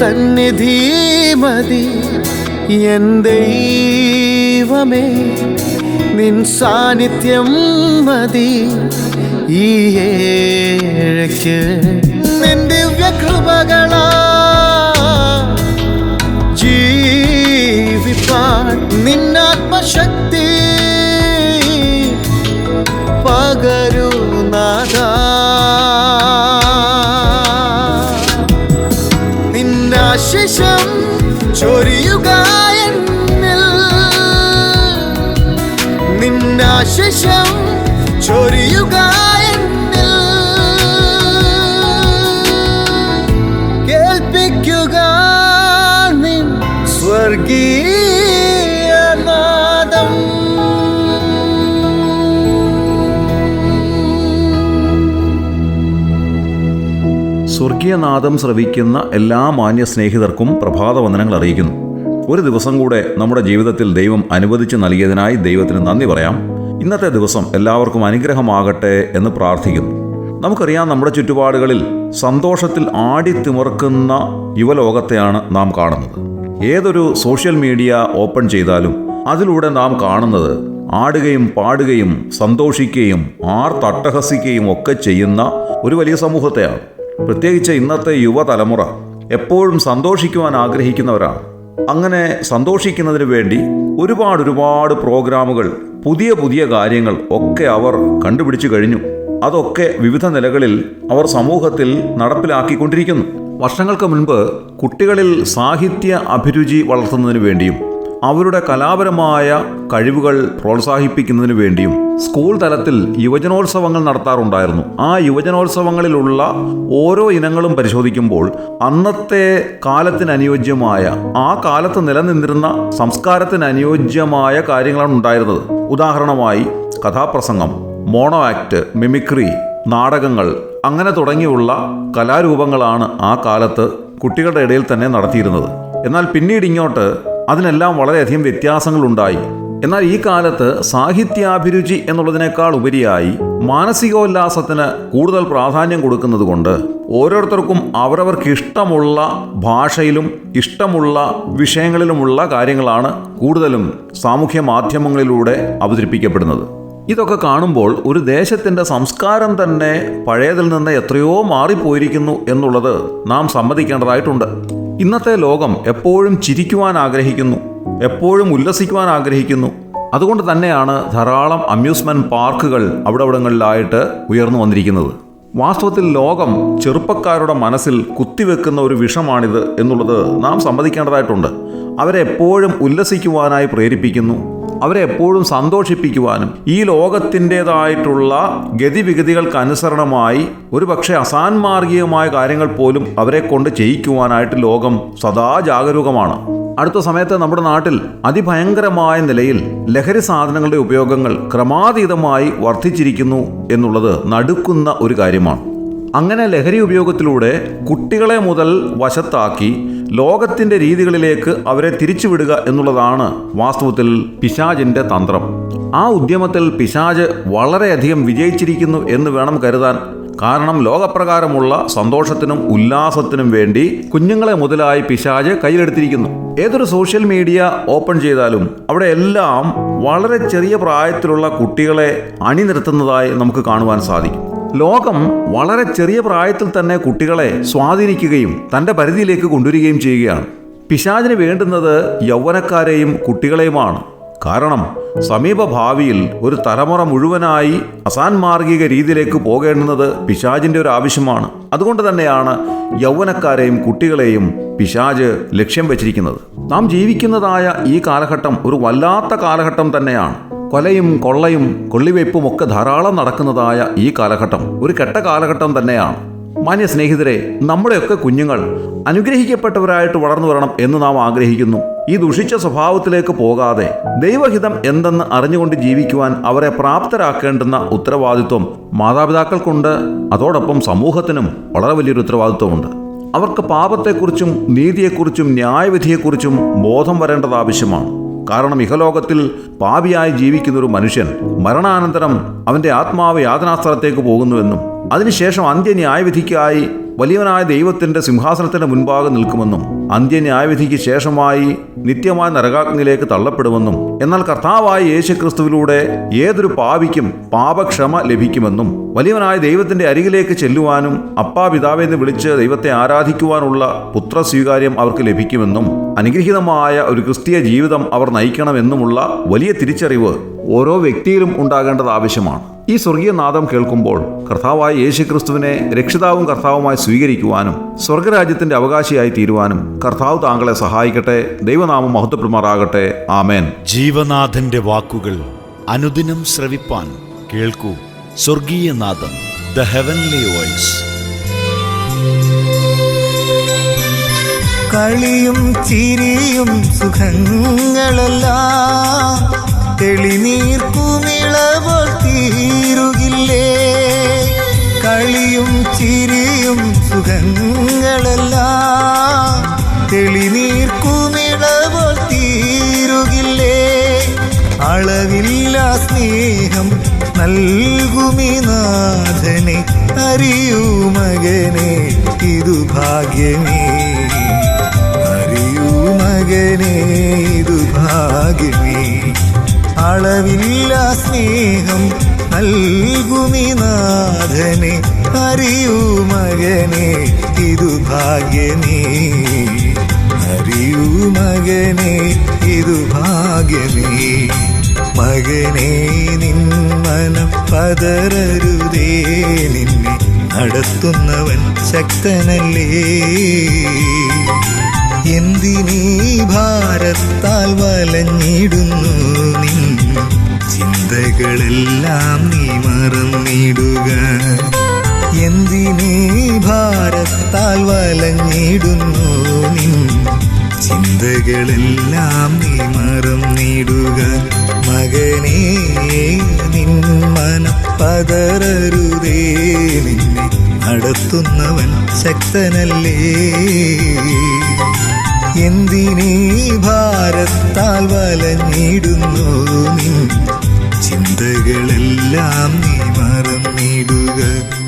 സന്നിധി മതി എൻ ദൈവമേ, നിൻ സാന്നിധ്യം മതി ഈ ഏഴയ്ക്ക്. നിൻ ദിവ്യകൃപകളാ ജീവിപ്പാൻ നിന്നാത്മശക്തി പകരൂ നാഥാ. നിന്നാശിഷം ചൊരിയുക എന്നിൽ, നിന്നാശിഷം ചൊരിയുക എന്നിൽ. കേൾപ്പിക്കുക നിൻ സ്വർഗീയ നാദം. സ്വർഗീയനാദം ശ്രവിക്കുന്ന എല്ലാ മാന്യ സ്നേഹിതർക്കും പ്രഭാതവന്ദനങ്ങൾ അറിയിക്കുന്നു. ഒരു ദിവസം കൂടെ നമ്മുടെ ജീവിതത്തിൽ ദൈവം അനുവദിച്ച് നൽകിയതിനായി ദൈവത്തിന് നന്ദി പറയാം. ഇന്നത്തെ ദിവസം എല്ലാവർക്കും അനുഗ്രഹമാകട്ടെ എന്ന് പ്രാർത്ഥിക്കുന്നു. നമുക്കറിയാം, നമ്മുടെ ചുറ്റുപാടുകളിൽ സന്തോഷത്തിൽ ആടിത്തിമിർക്കുന്ന യുവലോകത്തെയാണ് നാം കാണുന്നത്. ഏതൊരു സോഷ്യൽ മീഡിയ ഓപ്പൺ ചെയ്താലും അതിലൂടെ നാം കാണുന്നത് ആടുകയും പാടുകയും സന്തോഷിക്കുകയും ആർത്തട്ടഹസിക്കുകയും ഒക്കെ ചെയ്യുന്ന ഒരു വലിയ സമൂഹത്തെയാണ്. പ്രത്യേകിച്ച് ഇന്നത്തെ യുവതലമുറ എപ്പോഴും സന്തോഷിക്കുവാൻ ആഗ്രഹിക്കുന്നവരാണ്. അങ്ങനെ സന്തോഷിക്കുന്നതിന് വേണ്ടി ഒരുപാട് പ്രോഗ്രാമുകൾ, പുതിയ കാര്യങ്ങൾ ഒക്കെ അവർ കണ്ടുപിടിച്ചു കഴിഞ്ഞു. അതൊക്കെ വിവിധ നിലകളിൽ അവർ സമൂഹത്തിൽ നടപ്പിലാക്കിക്കൊണ്ടിരിക്കുന്നു. വർഷങ്ങൾക്ക് മുൻപ് കുട്ടികളിൽ സാഹിത്യ അഭിരുചി വളർത്തുന്നതിന് വേണ്ടിയും അവരുടെ കലാപരമായ കഴിവുകൾ പ്രോത്സാഹിപ്പിക്കുന്നതിന് വേണ്ടിയും സ്കൂൾ തലത്തിൽ യുവജനോത്സവങ്ങൾ നടത്താറുണ്ടായിരുന്നു. ആ യുവജനോത്സവങ്ങളിലുള്ള ഓരോ ഇനങ്ങളും പരിശോധിക്കുമ്പോൾ അന്നത്തെ കാലത്തിനനുയോജ്യമായ, ആ കാലത്ത് നിലനിന്നിരുന്ന സംസ്കാരത്തിന് അനുയോജ്യമായ കാര്യങ്ങളാണ് ഉണ്ടായിരുന്നത്. ഉദാഹരണമായി കഥാപ്രസംഗം, മോണോ ആക്ട്, മിമിക്രി, നാടകങ്ങൾ, അങ്ങനെ തുടങ്ങിയുള്ള കലാരൂപങ്ങളാണ് ആ കാലത്ത് കുട്ടികളുടെ ഇടയിൽ തന്നെ നടത്തിയിരുന്നത്. എന്നാൽ പിന്നീട് ഇങ്ങോട്ട് അതിനെല്ലാം വളരെയധികം വ്യത്യാസങ്ങളുണ്ടായി. എന്നാൽ ഈ കാലത്ത് സാഹിത്യാഭിരുചി എന്നുള്ളതിനേക്കാൾ ഉപരിയായി മാനസികോല്ലാസത്തിന് കൂടുതൽ പ്രാധാന്യം കൊടുക്കുന്നത് കൊണ്ട് ഓരോരുത്തർക്കും അവരവർക്ക് ഇഷ്ടമുള്ള ഭാഷയിലും ഇഷ്ടമുള്ള വിഷയങ്ങളിലുമുള്ള കാര്യങ്ങളാണ് കൂടുതലും സാമൂഹ്യ മാധ്യമങ്ങളിലൂടെ അവതരിപ്പിക്കപ്പെടുന്നത്. ഇതൊക്കെ കാണുമ്പോൾ ഒരു ദേശത്തിൻ്റെ സംസ്കാരം തന്നെ പഴയതിൽ നിന്ന് എത്രയോ മാറിപ്പോയിരിക്കുന്നു എന്നുള്ളത് നാം സമ്മതിക്കേണ്ടതായിട്ടുണ്ട്. ഇന്നത്തെ ലോകം എപ്പോഴും ചിരിക്കുവാൻ ആഗ്രഹിക്കുന്നു, എപ്പോഴും ഉല്ലസിക്കുവാൻ ആഗ്രഹിക്കുന്നു. അതുകൊണ്ട് തന്നെയാണ് ധാരാളം അമ്യൂസ്മെൻറ്റ് പാർക്കുകൾ അവിടങ്ങളിലായിട്ട് ഉയർന്നു വന്നിരിക്കുന്നത്. വാസ്തവത്തിൽ ലോകം ചെറുപ്പക്കാരുടെ മനസ്സിൽ കുത്തിവെക്കുന്ന ഒരു വിഷമാണിത് എന്നുള്ളത് നാം സമ്മതിക്കേണ്ടതായിട്ടുണ്ട്. അവരെ എപ്പോഴും ഉല്ലസിക്കുവാനായി പ്രേരിപ്പിക്കുന്നു, അവരെ എപ്പോഴും സന്തോഷിപ്പിക്കുവാനും ഈ ലോകത്തിൻ്റെതായിട്ടുള്ള ഗതിവിഗതികൾക്കനുസരണമായി ഒരുപക്ഷെ അസാൻമാർഗീയമായ കാര്യങ്ങൾ പോലും അവരെ കൊണ്ട് ചെയ്യിക്കുവാനായിട്ട് ലോകം സദാ ജാഗരൂകമാണ്. അടുത്ത സമയത്ത് നമ്മുടെ നാട്ടിൽ അതിഭയങ്കരമായ നിലയിൽ ലഹരി സാധനങ്ങളുടെ ഉപയോഗങ്ങൾ ക്രമാതീതമായി വർദ്ധിച്ചിരിക്കുന്നു എന്നുള്ളത് നടുക്കുന്ന ഒരു കാര്യമാണ്. അങ്ങനെ ലഹരി ഉപയോഗത്തിലൂടെ കുട്ടികളെ മുതൽ വശത്താക്കി ലോകത്തിൻ്റെ രീതികളിലേക്ക് അവരെ തിരിച്ചുവിടുക എന്നുള്ളതാണ് വാസ്തവത്തിൽ പിശാചിൻ്റെ തന്ത്രം. ആ ഉദ്യമത്തിൽ പിശാച് വളരെയധികം വിജയിച്ചിരിക്കുന്നു എന്ന് വേണം കരുതാൻ. കാരണം ലോകപ്രകാരമുള്ള സന്തോഷത്തിനും ഉല്ലാസത്തിനും വേണ്ടി കുഞ്ഞുങ്ങളെ മുതലായി പിശാച് കയ്യിലെടുത്തിരിക്കുന്നു. ഏതൊരു സോഷ്യൽ മീഡിയ ഓപ്പൺ ചെയ്താലും അവിടെ എല്ലാം വളരെ ചെറിയ പ്രായത്തിലുള്ള കുട്ടികളെ അണിനിരത്തുന്നതായി നമുക്ക് കാണുവാൻ സാധിക്കും. ലോകം വളരെ ചെറിയ പ്രായത്തിൽ തന്നെ കുട്ടികളെ സ്വാധീനിക്കുകയും തൻ്റെ പരിധിയിലേക്ക് കൊണ്ടുവരികയും ചെയ്യുകയാണ്. പിശാചിന് വേണ്ടുന്നത് യൗവനക്കാരെയും കുട്ടികളെയുമാണ്. കാരണം സമീപഭാവിയിൽ ഒരു തലമുറ മുഴുവനായി അസാൻമാർഗിക രീതിയിലേക്ക് പോകേണ്ടുന്നത് പിശാചിൻ്റെ ഒരു ആവശ്യമാണ്. അതുകൊണ്ട് തന്നെയാണ് യൗവനക്കാരെയും കുട്ടികളെയും പിശാച് ലക്ഷ്യം വെച്ചിരിക്കുന്നത്. നാം ജീവിക്കുന്നതായ ഈ കാലഘട്ടം ഒരു വല്ലാത്ത കാലഘട്ടം തന്നെയാണ്. കൊലയും കൊള്ളയും കൊള്ളിവയ്പ്പും ഒക്കെ ധാരാളം നടക്കുന്നതായ ഈ കാലഘട്ടം ഒരു കെട്ട കാലഘട്ടം തന്നെയാണ്. മാന്യ സ്നേഹിതരെ, നമ്മുടെയൊക്കെ കുഞ്ഞുങ്ങൾ അനുഗ്രഹിക്കപ്പെട്ടവരായിട്ട് വളർന്നു വരണം എന്ന് നാം ആഗ്രഹിക്കുന്നു. ഈ ദുഷിച്ച സ്വഭാവത്തിലേക്ക് പോകാതെ ദൈവഹിതം എന്തെന്ന് അറിഞ്ഞുകൊണ്ട് ജീവിക്കുവാൻ അവരെ പ്രാപ്തരാക്കേണ്ടുന്ന ഉത്തരവാദിത്വം മാതാപിതാക്കൾക്കുണ്ട്. അതോടൊപ്പം സമൂഹത്തിനും വളരെ വലിയൊരു ഉത്തരവാദിത്വമുണ്ട്. അവർക്ക് പാപത്തെക്കുറിച്ചും നീതിയെക്കുറിച്ചും ന്യായവിധിയെക്കുറിച്ചും ബോധം വരേണ്ടത് ആവശ്യമാണ്. കാരണം ഇഹലോകത്തിൽ പാപിയായി ജീവിക്കുന്നൊരു മനുഷ്യൻ മരണാനന്തരം അവൻ്റെ ആത്മാവ് യാതനാസ്ഥലത്തേക്ക് പോകുന്നുവെന്നും അതിനുശേഷം അന്ത്യന്യായവിധിക്കായി വലിയവനായ ദൈവത്തിന്റെ സിംഹാസനത്തിന്റെ മുൻപാകെ നിൽക്കുമെന്നും അന്ത്യന്യായവിധിക്ക് ശേഷമായി നിത്യമായ നരകാഗ്നിയിലേക്ക് തള്ളപ്പെടുമെന്നും എന്നാൽ കർത്താവായ യേശുക്രിസ്തുവിലൂടെ ഏതൊരു പാപിക്കും പാപക്ഷമ ലഭിക്കുമെന്നും വലിയവനായ ദൈവത്തിന്റെ അരികിലേക്ക് ചെല്ലുവാനും അപ്പാ പിതാവെന്ന് വിളിച്ച് ദൈവത്തെ ആരാധിക്കുവാനുള്ള പുത്രസ്വീകാര്യം അവർക്ക് ലഭിക്കുമെന്നും അനുഗ്രഹീതമായ ഒരു ക്രിസ്തീയ ജീവിതം അവർ നയിക്കണമെന്നുമുള്ള വലിയ തിരിച്ചറിവ് ഓരോ വ്യക്തിയിലും ഉണ്ടാകേണ്ടത് ആവശ്യമാണ്. ഈ സ്വർഗീയ നാദം കേൾക്കുമ്പോൾ കർത്താവായ യേശുക്രിസ്തുവിനെ രക്ഷിതാവും കർത്താവുമായി സ്വീകരിക്കുവാനും സ്വർഗരാജ്യത്തിന്റെ അവകാശിയായി തീരുവാനും കർത്താവ് താങ്കളെ സഹായിക്കട്ടെ. ദൈവനാമം മഹത്വപ്പെടുമാറാകട്ടെ. ആമേൻ. ജീവനാഥന്റെ വാക്കുകൾ അനുദിനം ശ്രവിപ്പാൻ കേൾക്കൂ സ്വർഗീയ നാദം, ദ ഹെവൻലി വോയിസ്. കളിയും ചിരിയും സുഖങ്ങളെല്ലാം തെളിനീർക്കുമിളവോൽ തീരുകില്ലേ. കളിയും ചിരിയും സുഖങ്ങളെല്ലാം തെളിനീർക്കുമിളവോൽ തീരുകില്ലേ. അളവില്ല സ്നേഹം നൽകുമീ നാഥനെ അറിയൂ മകനെ, ഇതു ഭാഗ്യമേ. അറിയൂ മകനെ, ഇതു ഭാഗ്യമേ. അളവില്ല സ്നേഹം നൽകുമീ നാഥനെ അറിയൂ മകനെ, ഇതു ഭാഗ്യമേ. അറിയൂ മകനെ, ഇതു ഭാഗ്യമേ. മകനെ നിൻ മനം പതറരുതേ, നിന്നെ നടത്തുന്നവൻ ശക്തനല്ലേ. എന്തിനീ ഭാരത്താൽ വലഞ്ഞിടുന്നു നിൻ ചിന്തകളെല്ലാം നീ മറന്നിടുക. എന്തിനീ ഭാരത്താൽ വലഞ്ഞിടുന്നു നിൻ ചിന്തകളെല്ലാം നീ മറന്നിടുക. മകനേ നിൻ മനം പതറരുതേ, നിന്നെ നടത്തുന്നവൻ ശക്തനല്ലേ. എന്തിനീ ഭാരത്താൽ വലഞ്ഞിടുന്നു നിൻ ചിന്തകളെല്ലാം നീ മറന്നിടുക.